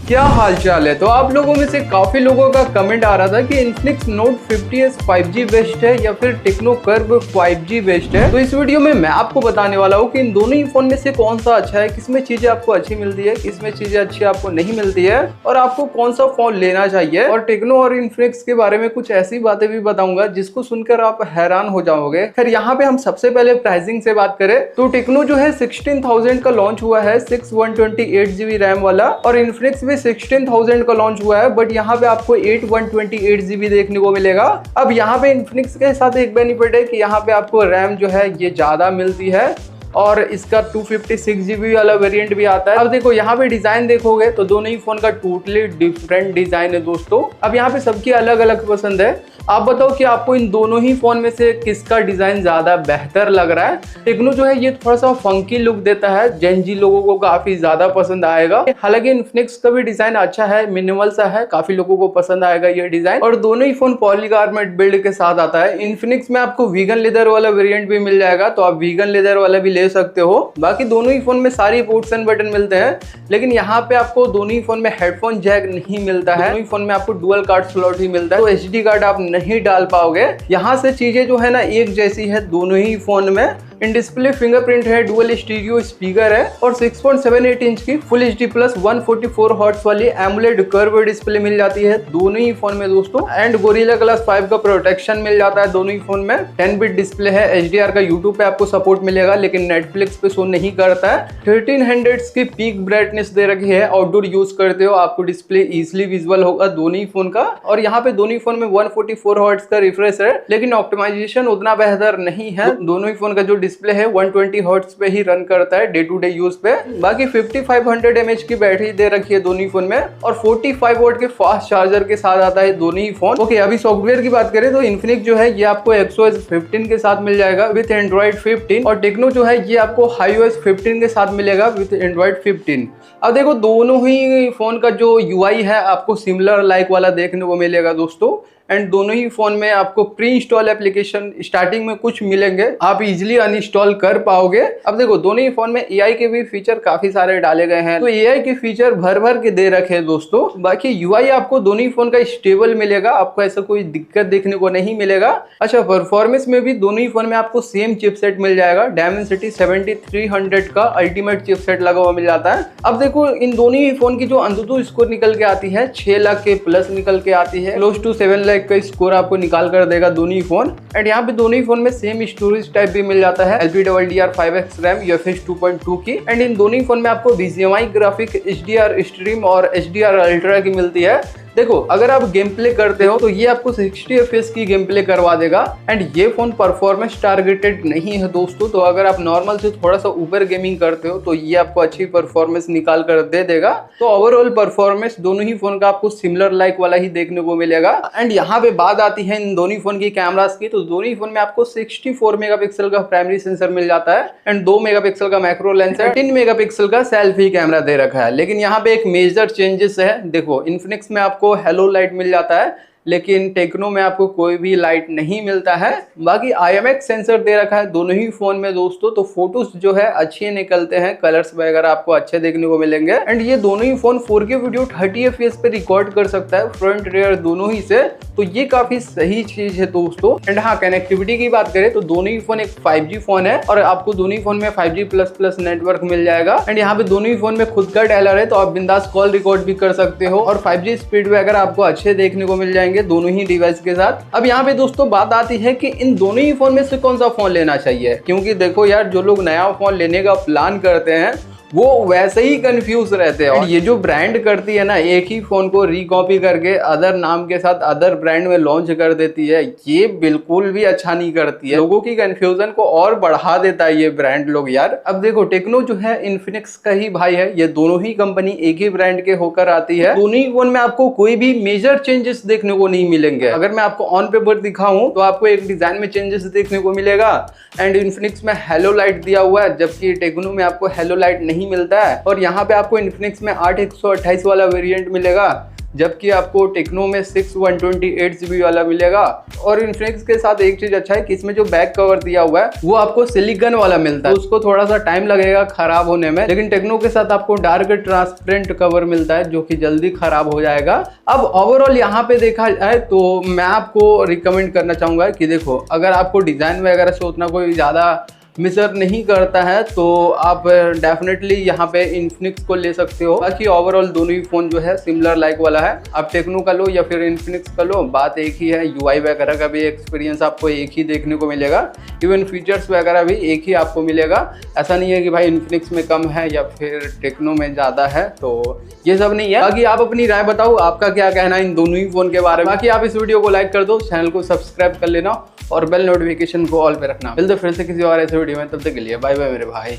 क्या हाल चाल है। तो आप लोगों में से काफी लोगों का कमेंट आ रहा था कि Infinix note 50s 5G best है या फिर टेक्नो कर्व 5G बेस्ट है। तो इस वीडियो में मैं आपको बताने वाला हूँ कि इन दोनों ही फोन में से कौन सा अच्छा है, किसमें चीजें आपको अच्छी मिलती है, किसमें चीजें अच्छी आपको नहीं मिलती है और आपको कौन सा फोन लेना चाहिए। और टेक्नो और इन्फिनिक्स के बारे में कुछ ऐसी बातें भी बताऊंगा जिसको सुनकर आप हैरान हो जाओगे। खैर यहाँ पे हम सबसे पहले प्राइसिंग से बात करें तो टेक्नो जो है 16,000 का लॉन्च हुआ है 128GB रैम वाला, और इन्फिनिक्स 16,000 का लॉन्च हुआ है, बट यहाँ पे आपको 128GB देखने को मिलेगा। अब यहाँ पे इन्फिनिक्स के साथ एक बेनिफिट है कि यहाँ पे आपको रैम जो है ये ज्यादा मिलती है और इसका 256GB वाला वेरिएंट भी आता है। अब देखो यहाँ पे डिजाइन देखोगे तो दोनों ही फोन का टोटली डिफरेंट डिजाइन है दोस्तों। अब यहाँ पे सबकी अलग अलग पसंद है। आप बताओ कि आपको इन दोनों ही फोन में से किसका डिजाइन ज्यादा बेहतर लग रहा है। टेक्नो जो है ये थोड़ा सा फंकी लुक देता है, जेन जी लोगों को काफी ज्यादा पसंद आएगा। हालांकि इन्फिनिक्स का भी डिजाइन अच्छा है, मिनिमल सा है, काफी लोगों को पसंद आएगा ये डिजाइन। और दोनों ही फोन पॉलीकार्बोनेट बिल्ड के साथ आता है। इन्फिनिक्स में आपको वीगन लेदर वाला वेरिएंट भी मिल जाएगा, तो आप वीगन लेदर वाला भी ले सकते हो। बाकी दोनों ही फोन में सारी पोर्ट्स एंड बटन मिलते हैं, लेकिन यहाँ पे आपको दोनों ही फोन में हेडफोन जैक नहीं मिलता है। दोनों ही फोन में आपको डुअल कार्ड स्लॉट ही मिलता है, तो एचडी कार्ड आप नहीं डाल पाओगे। यहाँ से चीजें जो है ना एक जैसी है दोनों ही फोन में। इन डिस्प्ले फिंगरप्रिंट है, डुअल स्टीरियो स्पीकर है और 6.78 इंच की फुल एचडी प्लस 144 हर्ट्ज वाली एमोलेड कर्व डिस्प्ले मिल जाती है दोनों ही फोन में दोस्तों। एंड गोरिल्ला ग्लास 5 का प्रोटेक्शन मिल जाता है दोनों ही फोन में। 10 बिट डिस्प्ले है, एचडीआर का यूट्यूब पे आपको सपोर्ट मिलेगा, लेकिन नेटफ्लिक्स पे शो नहीं करता है। 1300 की पीक ब्राइटनेस दे रखी है, आउटडोर यूज करते हो आपको डिस्प्ले इजिली विजुअल होगा दोनों ही फोन का। और यहाँ पे दोनों ही फोन में 144 हर्ट्ज का रिफ्रेश है, लेकिन ऑप्टिमाइजेशन उतना बेहतर नहीं है। दोनों ही फोन का जो डिस्प्ले है 120 हर्ट्ज पे ही रन करता है डे टू डे यूज पे। बाकी 5500 mAh की बैटरी दे रखी है दोनों ही फोन में और 45 वोल्ट के फास्ट चार्जर के साथ आता है दोनों ही फोन। ओके, अभी सॉफ्टवेयर की बात करें तो इन्फिनिक्स जो है ये आपको XOS 15 के साथ मिल जाएगा विद एंड्रॉइड 15, और टेक्नो जो है ये आपको iOS 15 के साथ मिलेगा विद एंड्रॉइड 15। अब देखो दोनों ही फोन का जो UI है आपको सिमिलर लाइक वाला देखने को मिलेगा दोस्तों। एंड दोनों ही फोन में आपको प्री इंस्टॉल एप्लीकेशन स्टार्टिंग में कुछ मिलेंगे, आप इजीली अनइंस्टॉल कर पाओगे। अब देखो दोनों ही फोन में AI के भी फीचर काफी सारे डाले गए हैं, तो AI के फीचर भर भर के दे रखे हैं दोस्तों। बाकी UI आपको दोनों ही फोन का स्टेबल मिलेगा, आपको ऐसा कोई दिक्कत देखने को नहीं मिलेगा। अच्छा, परफॉर्मेंस में भी दोनों ही फोन में आपको सेम चिपसेट मिल जाएगा, Dimensity 7300 का अल्टीमेट चिपसेट लगा हुआ मिल जाता है। अब देखो इन दोनों ही फोन की जो अंतुतु स्कोर निकल के आती है 6 लाख के प्लस निकल के आती है, क्लोज टू 7 लाख का स्कोर आपको निकाल कर देगा दोनों ही फोन। एंड यहाँ पे दोनों ही फोन में सेम स्टोरेज टाइप भी मिल जाता है, LPDDR5X रैम UFS 2.2 की। एंड इन दोनों ही फोन में आपको BGMI ग्राफिक, HDR स्ट्रीम और HDR अल्ट्रा की मिलती है। देखो अगर आप गेम प्ले करते हो तो ये आपको 60 FPS की गेम प्ले करवा देगा। एंड ये फोन परफॉर्मेंस टारगेटेड नहीं है दोस्तों, तो अगर आप नॉर्मल से थोड़ा सा ऊपर गेमिंग करते हो तो ये आपको अच्छी परफॉर्मेंस निकाल कर दे देगा। तो ओवरऑल परफॉर्मेंस दोनों ही फोन का आपको सिमिलर लाइक वाला ही देखने को मिलेगा। एंड यहाँ पे बात आती है इन दोनों ही फोन की कैमरास की, तो दोनों ही फोन में आपको 64 मेगापिक्सल का प्राइमरी सेंसर मिल जाता है एंड 2 मेगापिक्सल का मैक्रो लेंस है, 3 मेगापिक्सल का सेल्फी कैमरा दे रखा है। लेकिन यहाँ पे एक मेजर चेंजेस है। देखो इन्फिनिक्स में आपको हेलो लाइट मिल जाता है, लेकिन टेक्नो में आपको कोई भी लाइट नहीं मिलता है। बाकी IMX सेंसर दे रखा है दोनों ही फोन में दोस्तों, तो फोटोज जो है अच्छे निकलते हैं, कलर्स वगैरह आपको अच्छे देखने को मिलेंगे। एंड ये दोनों ही फोन 4K वीडियो 30 FPS पे रिकॉर्ड कर सकता है, फ्रंट रियर दोनों ही से, तो ये काफी सही चीज है दोस्तों। एंड हाँ, कनेक्टिविटी की बात करें तो दोनों ही फोन एक 5G फोन है और आपको दोनों ही फोन में 5G++ नेटवर्क मिल जाएगा। एंड यहाँ पे दोनों ही फोन में खुद का डायलर है, तो आप बिंदास कॉल रिकॉर्ड भी कर सकते हो और 5G स्पीड वगैरह आपको अच्छे देखने को मिल जाएंगे दोनों ही डिवाइस के साथ। अब यहाँ पे दोस्तों बात आती है कि इन दोनों ही फोन में से कौन सा फोन लेना चाहिए, क्योंकि देखो यार जो लोग नया फोन लेने का प्लान करते हैं वो वैसे ही कंफ्यूज रहते हैं। और ये जो ब्रांड करती है ना, एक ही फोन को रिकॉपी करके अदर नाम के साथ अदर ब्रांड में लॉन्च कर देती है, ये बिल्कुल भी अच्छा नहीं करती है, लोगों की कंफ्यूजन को और बढ़ा देता है ये ब्रांड लोग यार। अब देखो टेक्नो जो है इन्फिनिक्स का ही भाई है, ये दोनों ही कंपनी एक ही ब्रांड के होकर आती है। दोनों ही फोन में आपको कोई भी मेजर चेंजेस देखने को नहीं मिलेंगे। अगर मैं आपको ऑन पेपर दिखाऊं तो आपको एक डिजाइन में चेंजेस देखने को मिलेगा। एंड इन्फिनिक्स में हेलो लाइट दिया हुआ है, जबकि टेक्नो में आपको हेलो लाइट नहीं मिलता है। और यहाँ पे आपको इन्फिनिक्स में 8128 वाला वेरिएंट मिलेगा, जबकि आपको टेक्नो में 6/128GB वाला मिलेगा। और इन्फिनिक्स के साथ एक चीज अच्छा है कि इसमें जो बैक कवर दिया हुआ है वो आपको सिलिकॉन वाला मिलता है, उसको थोड़ा सा टाइम लगेगा खराब होने में, लेकिन टेक्नो के साथ आपको डार्क ट्रांसपेरेंट कवर मिलता है जो कि जल्दी खराब हो जाएगा। अब ओवरऑल यहाँ पे देखा जाए तो मैं आपको रिकमेंड करना चाहूंगा कि देखो, अगर आपको डिजाइन वगैरह से उतना कोई ज्यादा मिसर नहीं करता है तो आप डेफिनेटली यहाँ पे इन्फिनिक्स को ले सकते हो। बाकी ओवरऑल दोनों ही फोन जो है सिमिलर लाइक वाला है, आप टेक्नो का लो या फिर इन्फिनिक्स का लो, बात एक ही है। यूआई वगैरह का भी एक्सपीरियंस आपको एक ही देखने को मिलेगा, इवन फीचर्स वगैरह भी एक ही आपको मिलेगा। ऐसा नहीं है कि भाई इन्फिनिक्स में कम है या फिर टेक्नो में ज़्यादा है, तो ये सब नहीं है। बाकी आप अपनी राय बताओ, आपका क्या कहना है इन दोनों ही फोन के बारे में। बाकी आप इस वीडियो को लाइक कर दो, चैनल को सब्सक्राइब कर लेना और बेल नोटिफिकेशन को ऑल पे रखना। मिलते फिर से किसी और ऐसे वीडियो में, तब तक के लिए बाय बाय मेरे भाई।